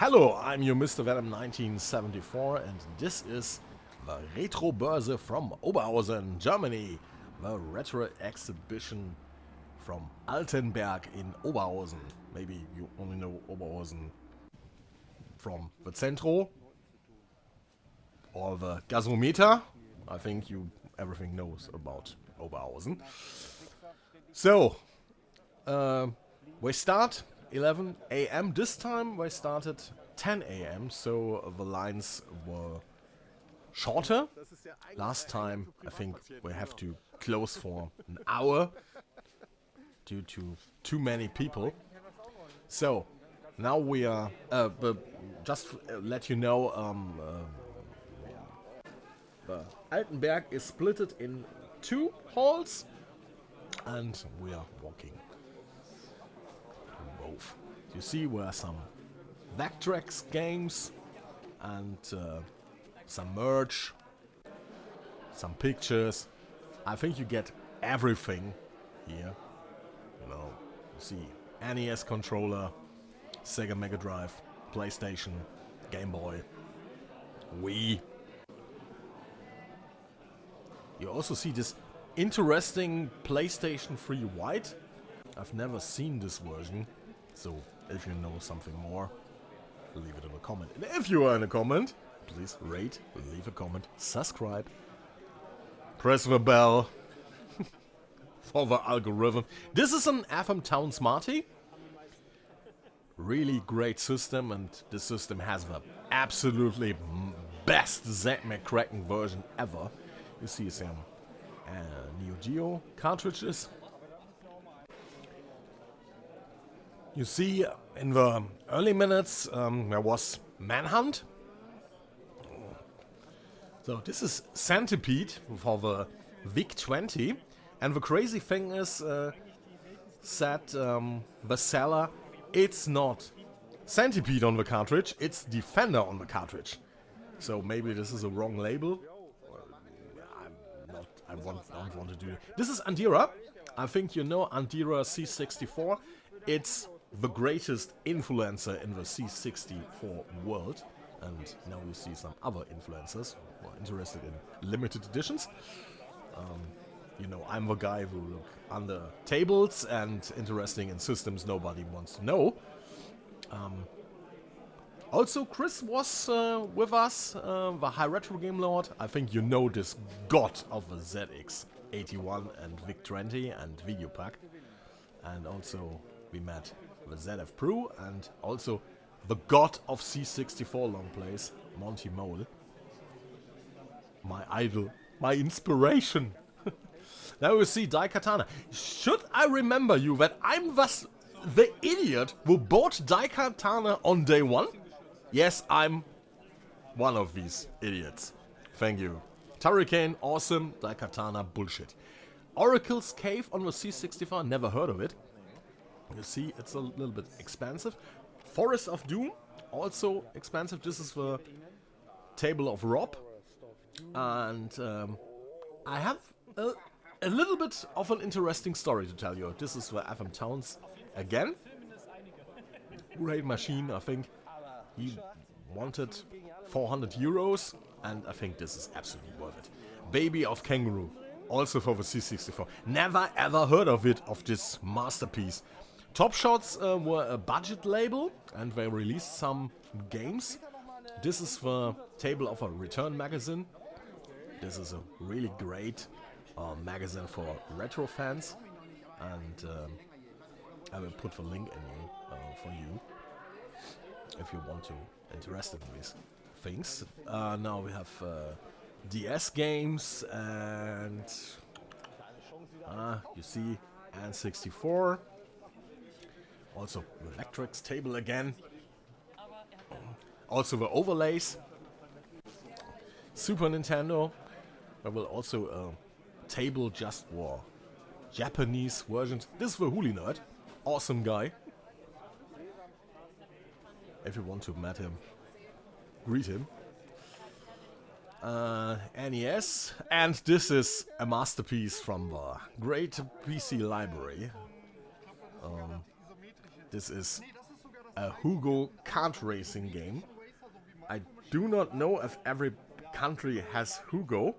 Hello, I'm your Mr. Venom 1974 and this is the Retro Börse from Oberhausen, Germany. The retro exhibition from Altenberg in Oberhausen. Maybe you only know Oberhausen from the Centro or the Gasometer. I think everything knows about Oberhausen. So, we start 11 a.m. This time we started 10 a.m. so the lines were shorter. Last time I think we have to close for an hour due to too many people. So now we are just let you know the Altenberg is splitted in two halls and we are walking both. You see where some Vectrex games and some merch, some pictures. I think you get everything here. You know, you see NES controller, Sega Mega Drive, PlayStation, Game Boy, Wii. You also see this interesting PlayStation 3 White. I've never seen this version, so if you know something more, leave it in a comment. And if you are in a comment, please rate, leave a comment, subscribe, press the bell for the algorithm. This is an FM Town Smarty. Really great system, and this system has the absolutely best Zack McCracken version ever. You see some Neo Geo cartridges. You see, in the early minutes, there was Manhunt. So this is Centipede for the VIC-20. And the crazy thing is, said the seller, it's not Centipede on the cartridge, it's Defender on the cartridge. So maybe this is a wrong label. I don't want to do it. This is Andira. I think you know Andira C64. It's the greatest influencer in the C64 world. And now we see some other influencers who are interested in limited editions. You know, I'm the guy who look under tables and interesting in systems nobody wants to know. Also, Chris was with us, the High Retro Game Lord. I think you know this god of the ZX81 and VIC-20 and Videopack. And also we met the ZF Pro and also the god of C64 long plays, Monty Mole. My idol, my inspiration. Now we see Daikatana. Should I remember you that I'm the idiot who bought Daikatana on day one? Yes, I'm one of these idiots. Thank you. Turricane, awesome. Daikatana, bullshit. Oracle's Cave on the C64, never heard of it. You see, it's a little bit expensive. Forest of Doom, also expensive. This is the Table of Rob. And I have a little bit of an interesting story to tell you. This is the FM Towns again. Great machine, I think. He wanted 400 euros, and I think this is absolutely worth it. Baby of Kangaroo, also for the C64. Never ever heard of it, of this masterpiece. Top Shots were a budget label, and they released some games. This is the Table of a Return magazine. This is a really great magazine for retro fans, and I will put the link in for you if you want to interested in these things. Now we have DS games and you see N64. Also the Vectrex table again. Also the overlays. Super Nintendo. There will also a table just for Japanese versions. This is the Huli Nerd. Awesome guy. If you want to meet him, greet him. NES. And this is a masterpiece from the great PC library. This is a Hugo kart racing game. I do not know if every country has Hugo.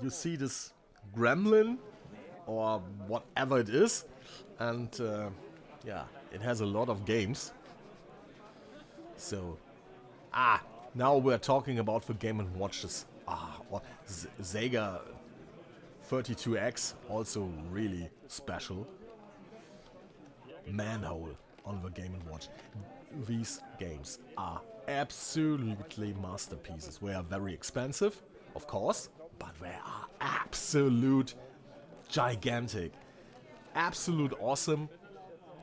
You see this gremlin or whatever it is, and yeah, it has a lot of games. So, now we're talking about the Game & Watches. Or Sega 32X, also really special. Manhole on the Game & Watch. These games are absolutely masterpieces. They are very expensive, of course, but they are absolute gigantic. Absolute awesome.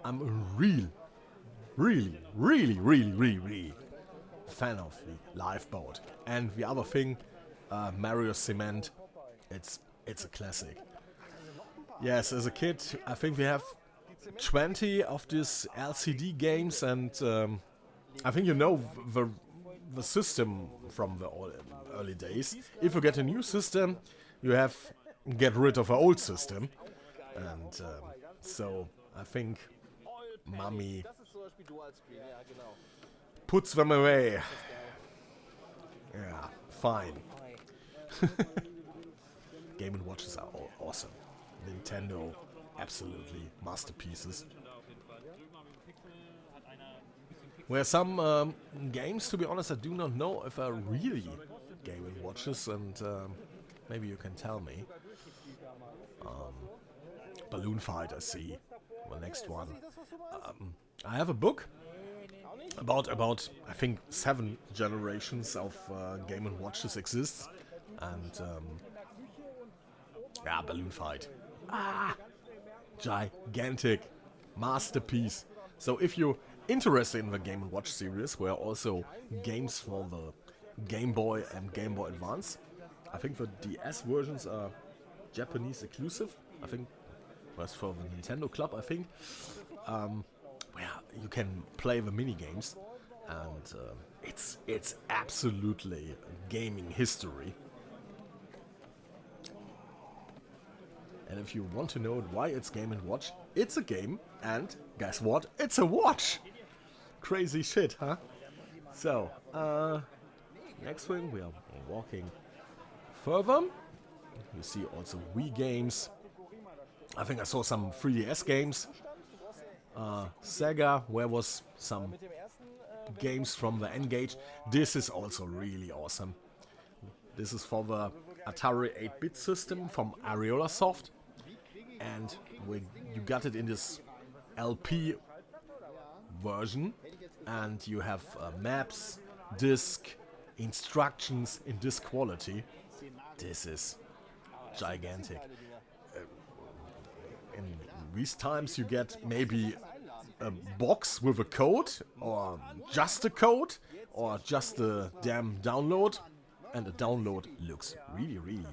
I'm a really fan of the Lifeboat. And the other thing, Mario Cement, it's a classic. Yes, as a kid, I think we have 20 of these LCD games, and I think you know the system from the early days. If you get a new system, you have get rid of an old system, and so I think Mommy puts them away. Yeah, fine. Game & Watches are all awesome. Nintendo, absolutely masterpieces. Where some games, to be honest, I do not know if are really Game & Watches, and maybe you can tell me. Balloon Fight, I see. The next one. I have a book about I think 7 generations of Game & Watches exists, and yeah, Balloon Fight. Gigantic masterpiece. So if you're interested in the Game & Watch series, where also games for the Game Boy and Game Boy Advance, I think the DS versions are Japanese exclusive. I think was for the Nintendo Club, I think. Where you can play the mini games, and it's absolutely gaming history. And if you want to know why it's Game & Watch, it's a game, and guess what? It's a watch! Crazy shit, huh? So, next thing, we are walking further. You see also Wii games. I think I saw some 3DS games. Sega, where was some games from the N-Gage. This is also really awesome. This is for the Atari 8-bit system from Areola Soft. And you got it in this LP version. And you have maps, disc, instructions in this quality. This is gigantic. In these times you get maybe a box with a code, or just a code, or just a damn download, and the download looks really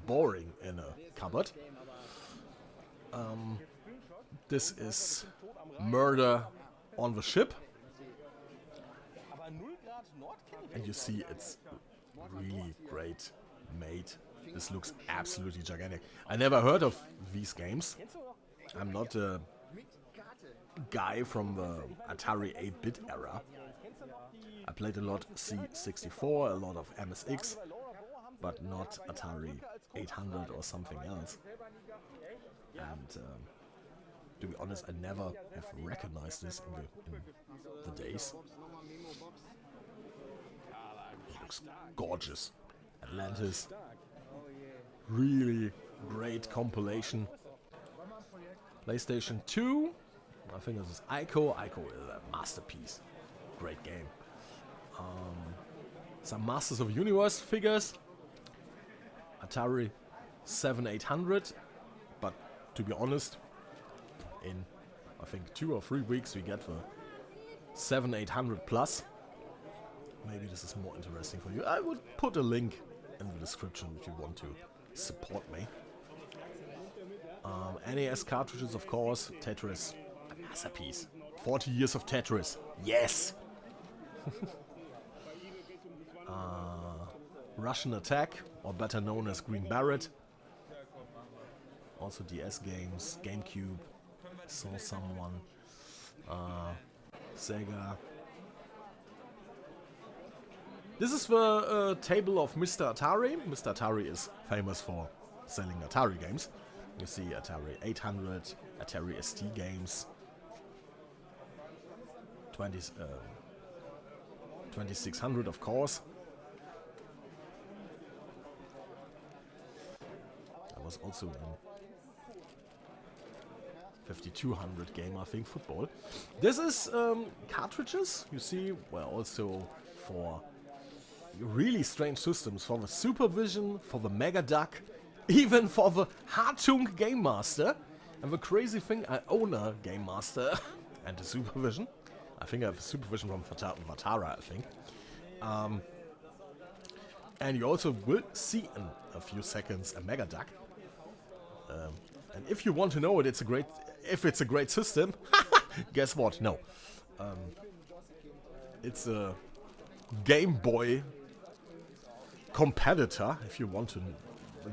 boring in a cupboard. This is Murder on the Ship, and you see it's really great made. This looks absolutely gigantic. I never heard of these games. I'm not a guy from the Atari 8-bit era. I played a lot C64, a lot of MSX, but not Atari 800 or something else. And to be honest, I never have recognized this in the days. It looks gorgeous. Atlantis. Really great compilation. PlayStation 2. I think this is Ico. Ico is a masterpiece. Great game. Some Masters of Universe figures. Atari 7800. But to be honest, in I think 2 or 3 weeks we get the 7800 Plus. Maybe this is more interesting for you. I would put a link in the description if you want to support me. NES cartridges, of course. Tetris, a masterpiece. 40 years of Tetris. Yes! Russian Attack, or better known as Green Beret. Also DS games, GameCube. Saw someone. Sega. This is the table of Mr. Atari. Mr. Atari is famous for selling Atari games. You see Atari 800, Atari ST games, 2600 of course. There was also a 5200 game, I think, football. This is cartridges, you see, well, also for really strange systems, for the Supervision, for the Mega Duck, even for the Hartung Game Master. And the crazy thing, I own a Game Master and a Supervision. I think I have a Supervision from Vatara, I think. And you also will see in a few seconds a Mega Duck. And if you want to know it, if it's a great system, guess what? No. It's a Game Boy competitor, if you want to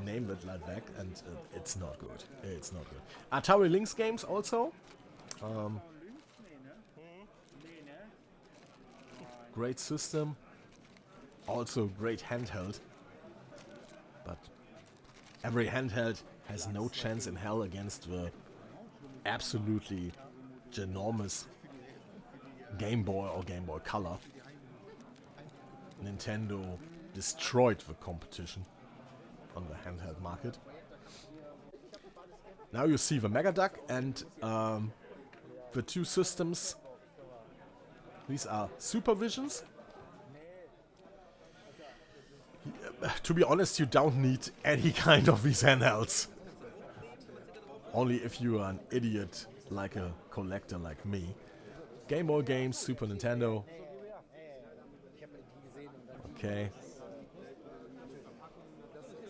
name it like that, and it's not good. It's not good. Atari Lynx games also. Great system. Also great handheld. But every handheld has no chance in hell against the absolutely ginormous Game Boy or Game Boy Color. Nintendo destroyed the competition on the handheld market. Now you see the Mega Duck and the two systems. These are Supervisions. To be honest, you don't need any kind of these handhelds. Only if you are an idiot like a collector like me. Game Boy games, Super Nintendo. Okay.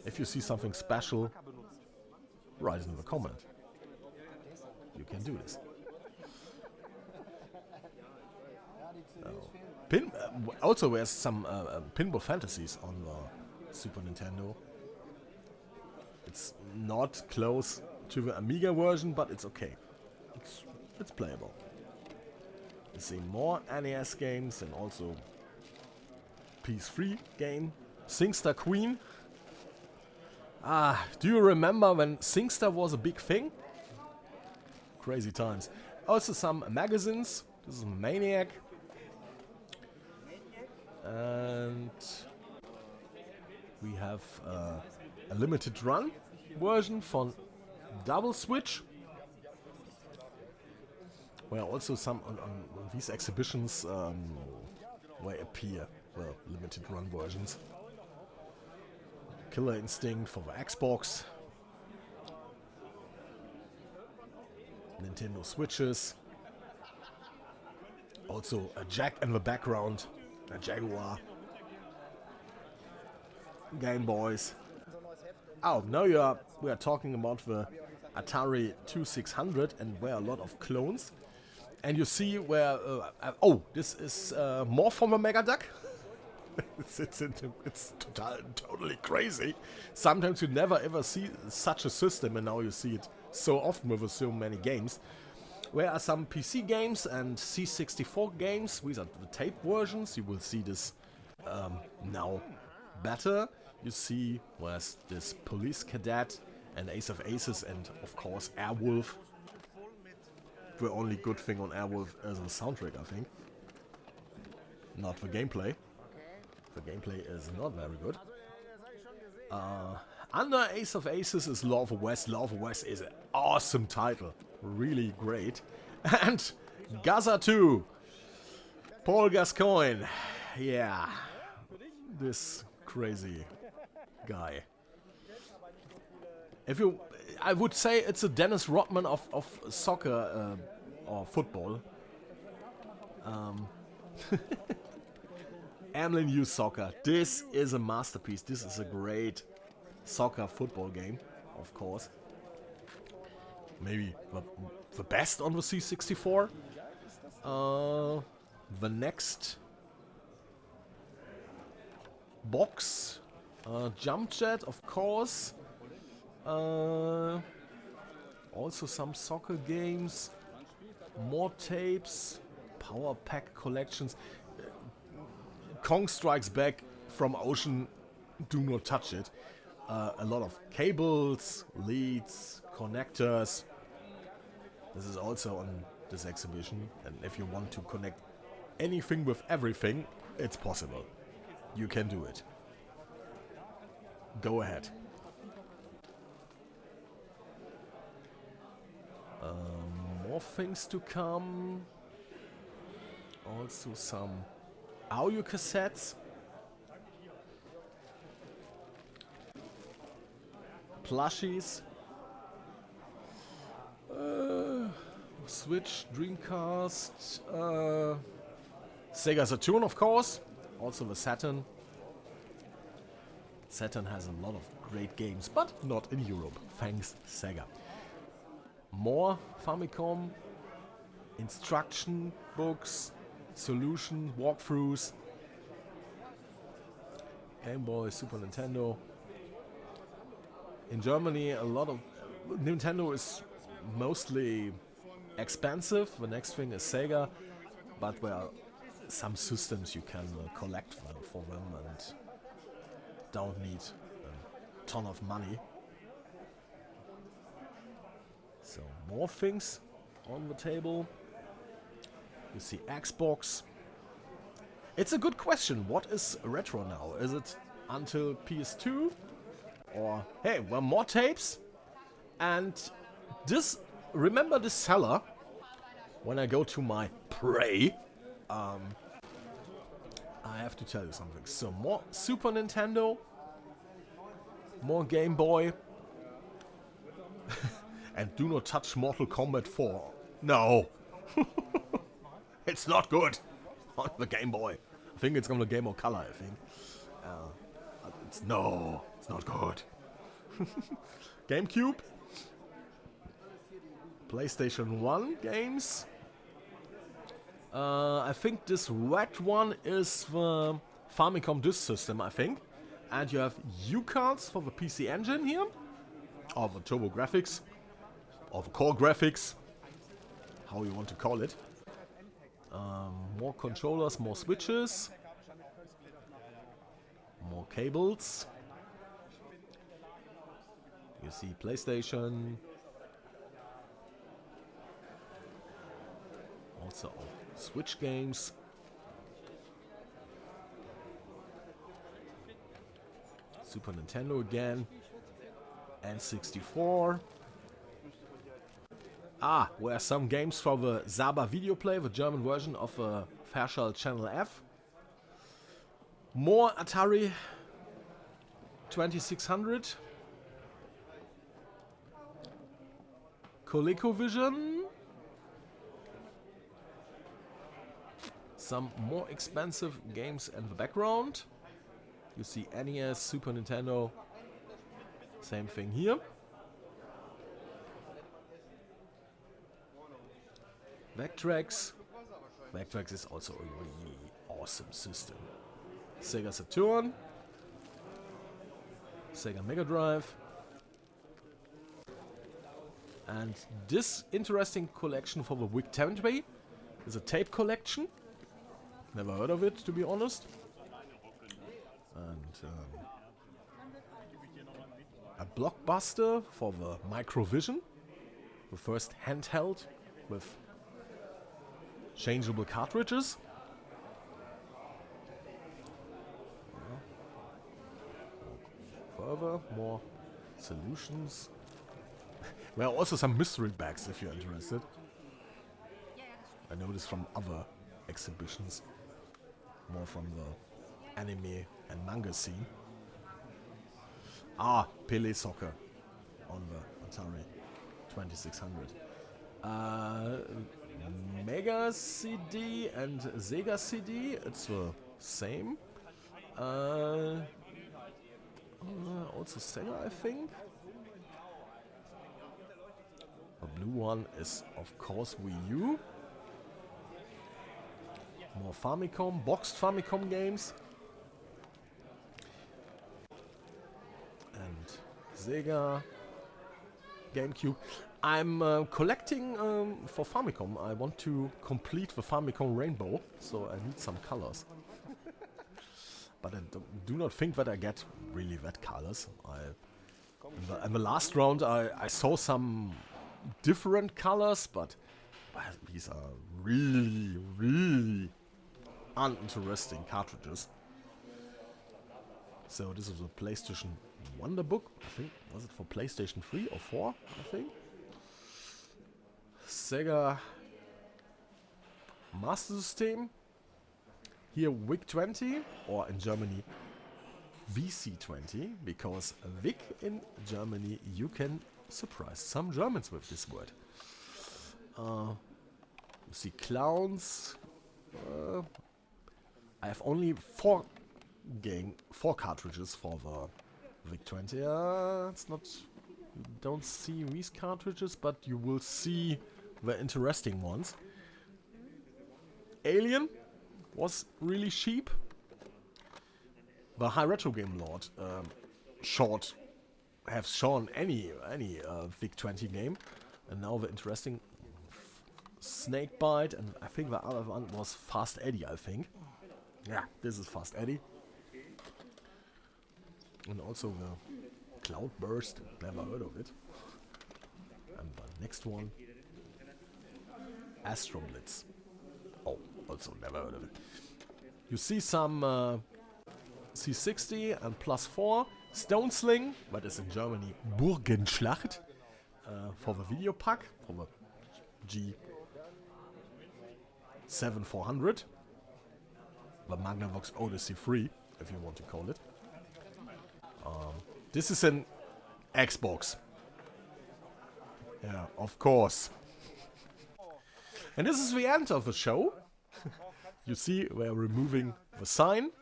If you see something special, write it in the comment. You can do this. Also, there's some Pinball Fantasies on the Super Nintendo. It's not close to the Amiga version, but it's okay. It's playable. You see more NES games and also PS3 game. SingStar Queen. Do you remember when SingStar was a big thing? Crazy times. Also some magazines. This is Maniac. And we have a limited run version from Double Switch. Where also some on these exhibitions where appear limited run versions. Killer Instinct for the Xbox. Nintendo Switches. Also a Jack in the background. A Jaguar. Game Boys. Oh, now we are talking about the Atari 2600 and where a lot of clones. And you see where... this is more from a Mega Duck. it's totally crazy. Sometimes you never ever see such a system, and now you see it so often with so many games. Where are some PC games and C64 games? These are the tape versions. You will see this now better. You see where's this Police Cadet and Ace of Aces and of course Airwolf. The only good thing on Airwolf is the soundtrack, I think. Not the gameplay. The gameplay is not very good. Under Ace of Aces is Law of the West. Law of the West is an awesome title. Really great. And Gaza 2. Paul Gascoigne. Yeah. This crazy guy. I would say it's a Dennis Rodman of soccer or football. Amlin U Soccer. This is a masterpiece. This is a great soccer football game, of course. Maybe the best on the C64. The next box. Jump Jet, of course. Also some soccer games. More tapes, power pack collections. Kong Strikes Back from Ocean, do not touch it. A lot of cables, leads, connectors. This is also on this exhibition, and if you want to connect anything with everything, it's possible. You can do it. Go ahead. More things to come. Also some audio cassettes. Plushies. Switch, Dreamcast, Sega Saturn, of course. Also the Saturn. Saturn has a lot of great games, but not in Europe. Thanks, Sega. More Famicom, instruction books, solution walkthroughs, Game Boy, Super Nintendo. In Germany, a lot of Nintendo is mostly expensive. The next thing is Sega, but there are some systems you can collect for them and don't need a ton of money. So more things on the table. You see Xbox. It's a good question. What is retro now? Is it until PS2? Or, hey, well, more tapes? And this, remember this seller? When I go to my Prey, I have to tell you something. So more Super Nintendo, more Game Boy, and do not touch Mortal Kombat 4. No, it's not good on the Game Boy. I think it's on the Game Boy Color. I think it's not good. GameCube, PlayStation 1 games. I think this red one is the Famicom Disk System, I think. And you have U-cards for the PC Engine here. Or the Turbo Graphics. Or the Core Graphics. How you want to call it. More controllers, more switches. More cables. You see PlayStation. Also Switch games. Super Nintendo again. N64. Where are some games for the Saba Videoplay, the German version of Fairchild Channel F. More Atari 2600. ColecoVision. Some more expensive games in the background. You see NES, Super Nintendo. Same thing here. Vectrex. Vectrex is also a really awesome system. Sega Saturn. Sega Mega Drive. And this interesting collection for the WIC 10 is a tape collection. Never heard of it, to be honest. And a Blockbuster for the Microvision. The first handheld with changeable cartridges. Further, more solutions. There are also some mystery bags if you're interested. I know this from other exhibitions. More from the anime and manga scene. Pele Soccer on the Atari 2600. Mega CD and Sega CD, it's the same. Also Sega, I think. The blue one is, of course, Wii U. More Famicom, boxed Famicom games. And Sega. GameCube. I'm collecting for Famicom. I want to complete the Famicom Rainbow, so I need some colors. But I do not think that I get really that colors. In the last round I saw some different colors, but well, these are really, really uninteresting cartridges. So this is a PlayStation Wonderbook, I think. Was it for PlayStation 3 or 4, I think? Sega Master System. Here VIC-20, or in Germany VC-20, because VIC in Germany, you can surprise some Germans with this word. You see clowns. I have only four cartridges for the VIC-20. It's not. You don't see these cartridges, but you will see the interesting ones. Alien was really cheap. The High Retro Game Lord have shown any VIC-20 game, and now the interesting Snakebite, and I think the other one was Fast Eddie. I think, yeah, this is Fast Eddie, and also the Cloudburst. Never heard of it. And the next one, Astro Blitz. Oh, also never heard of it. You see some C60 and +4 Stone Sling, but is in Germany Burgenschlacht, for the video pack, for the G7400, the Magnavox Odyssey 3, if you want to call it. This is an Xbox. Yeah, of course. And this is the end of the show. You see, we're removing the sign.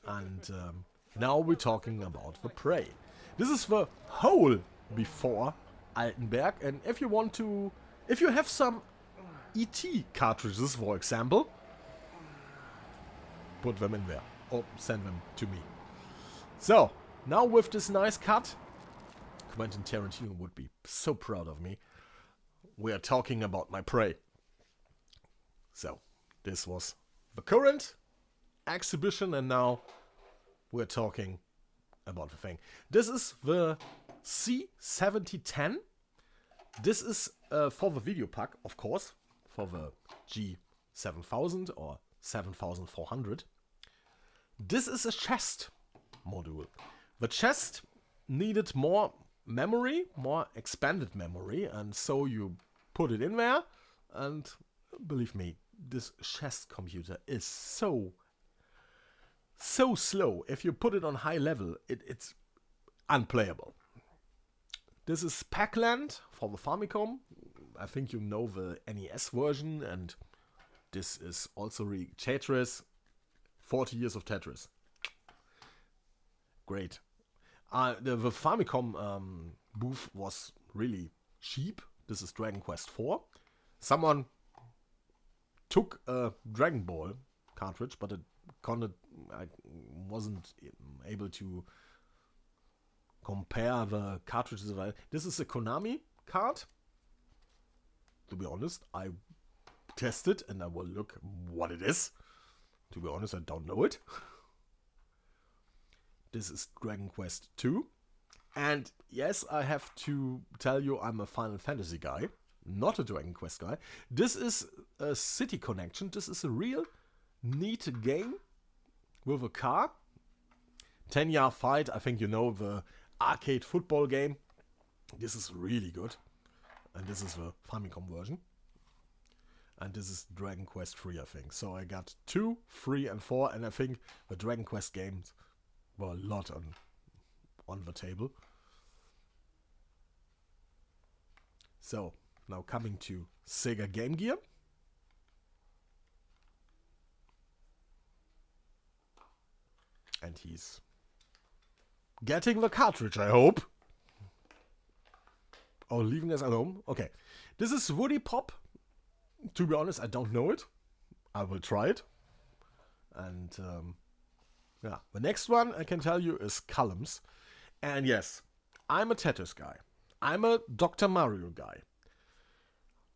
And now we're talking about the Prey. This is the hole before Altenberg. And if you want to... If you have some ET cartridges, for example, put them in there. Or send them to me. So, now with this nice cut, Quentin Tarantino would be so proud of me. We are talking about my Prey. So, this was the current exhibition, and now we're talking about the thing. This is the C7010. This is for the video pack, of course, for the G7000 or 7400. This is a chest module. The chest needed more memory, more expanded memory, and so you put it in there, and believe me, this chest computer is so slow. If you put it on high level, it's unplayable. This is Pac-Land for the Famicom. I think you know the NES version, and this is also Tetris. 40 years of Tetris. Great. The Famicom booth was really cheap. This is Dragon Quest IV. Someone took a Dragon Ball cartridge, but I wasn't able to compare the cartridges. This is a Konami card. To be honest, I tested and I will look what it is. To be honest, I don't know it. This is Dragon Quest II. And yes, I have to tell you I'm a Final Fantasy guy, not a Dragon Quest guy. This is a City Connection. This is a real neat game with a car. 10-yard fight. I think you know the arcade football game. This is really good. And this is the Famicom version. And this is Dragon Quest 3, I think. So I got 2, 3, and 4. And I think the Dragon Quest games were a lot on the table. So, now coming to Sega Game Gear. And he's getting the cartridge, I hope. Oh, leaving us at home. Okay. This is Woody Pop. To be honest, I don't know it. I will try it. And, yeah. The next one I can tell you is Columns. And yes, I'm a Tetris guy. I'm a Dr. Mario guy.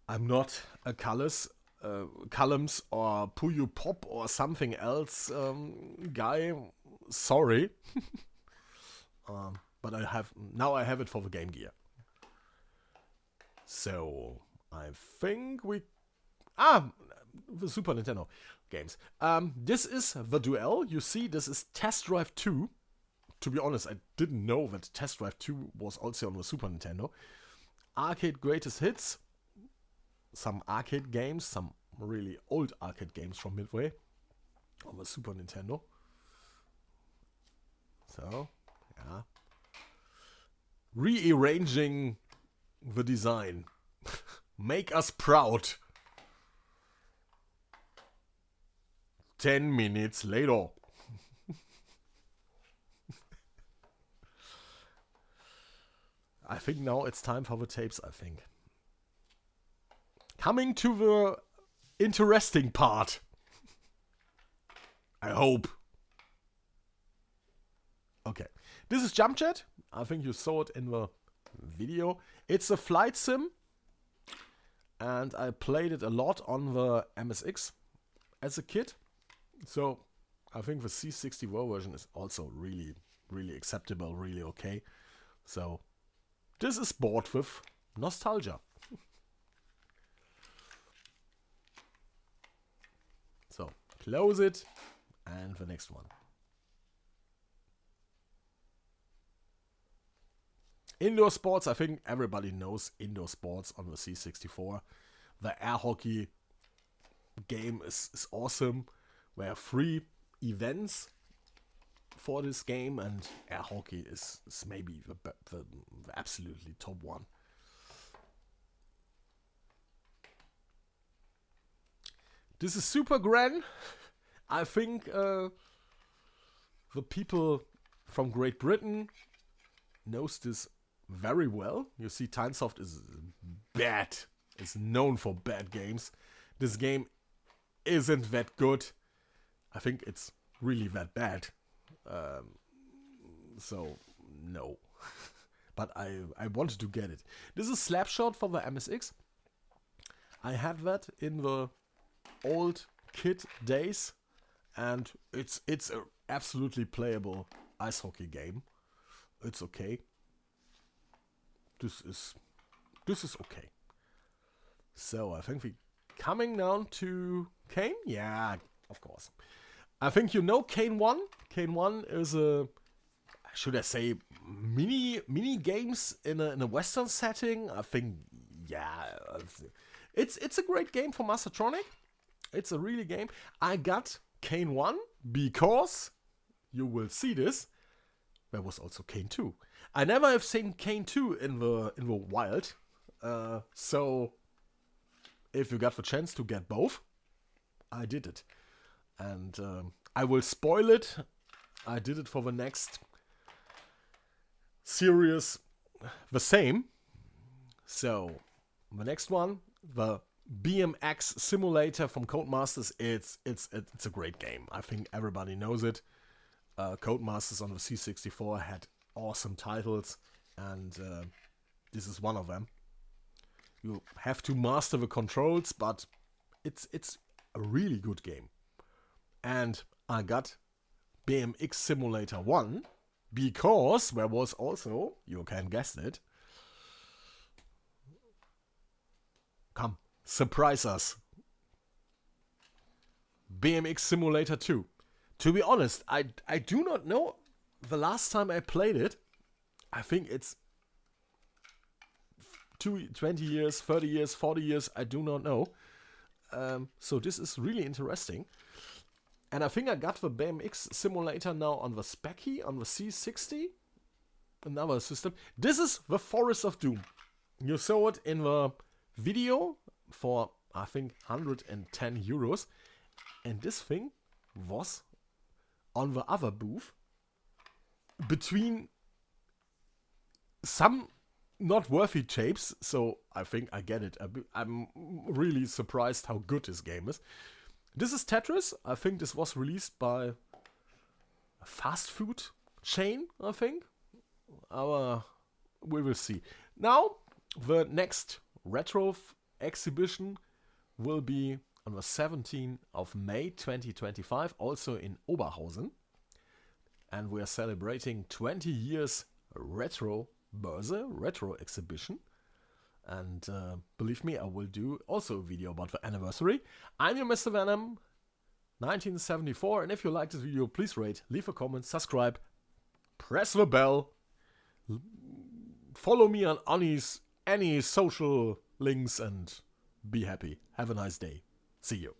I'm not a Colors, Columns or Puyo Pop or something else guy. Sorry. But I have it for the Game Gear. So I think the Super Nintendo games. This is the Duel. You see, this is Test Drive 2. To be honest, I didn't know that Test Drive 2 was also on the Super Nintendo. Arcade Greatest Hits. Some arcade games, some really old arcade games from Midway on the Super Nintendo. So, yeah. Rearranging the design. Make us proud. 10 minutes later. I think now it's time for the tapes, I think. Coming to the interesting part. I hope. Okay. This is Jump Jet. I think you saw it in the video. It's a flight sim. And I played it a lot on the MSX as a kid. So I think the C64 version is also really, really acceptable, really okay. So this is bought with nostalgia. So close it and the next one. Indoor sports, I think everybody knows indoor sports on the C64. The air hockey game is awesome. There are 3 events for this game, and air hockey is maybe the absolutely top one. This is Super Gran. I think the people from Great Britain knows this very well. You see, Tynesoft is bad. Is known for bad games. This game isn't that good. I think it's really that bad. So, no. But I wanted to get it. This is Slapshot for the MSX. I had that in the old kid days. And it's a absolutely playable ice hockey game. It's okay. This is okay. So I think we coming down to Kane. Yeah, of course. I think you know Kane 1. Kane 1 is a, should I say, mini games in a Western setting. I think, yeah, it's a great game for Mastertronic. It's a really game. I got Kane 1 because you will see this. There was also Kane 2. I never have seen Kane 2 in the wild. So if you got the chance to get both, I did it. And I will spoil it. I did it for the next series the same. So the next one, the BMX Simulator from Codemasters, it's a great game. I think everybody knows it. Codemasters on the C64 had awesome titles, and this is one of them. You have to master the controls, but it's a really good game. And I got BMX Simulator 1 because there was also, you can guess it, come, surprise us, BMX Simulator 2. To be honest, I do not know the last time I played it. I think it's 20 years, 30 years, 40 years, I do not know. So this is really interesting. And I think I got the BMX Simulator now on the Specky, on the C60. Another system. This is the Forest of Doom. You saw it in the video for, I think, 110 euros. And this thing was on the other booth between some not worthy tapes, so I think I get it. I'm really surprised how good this game is. This is Tetris. I think this was released by a fast food chain, I think. We will see. Now, the next retro exhibition will be on the 17th of May 2025, also in Oberhausen. And we are celebrating 20 years retro Börse, retro exhibition. And believe me, I will do also a video about the anniversary. I'm your Mr. Venom, 1974. And if you like this video, please rate, leave a comment, subscribe, press the bell. Follow me on any social links and be happy. Have a nice day. See you.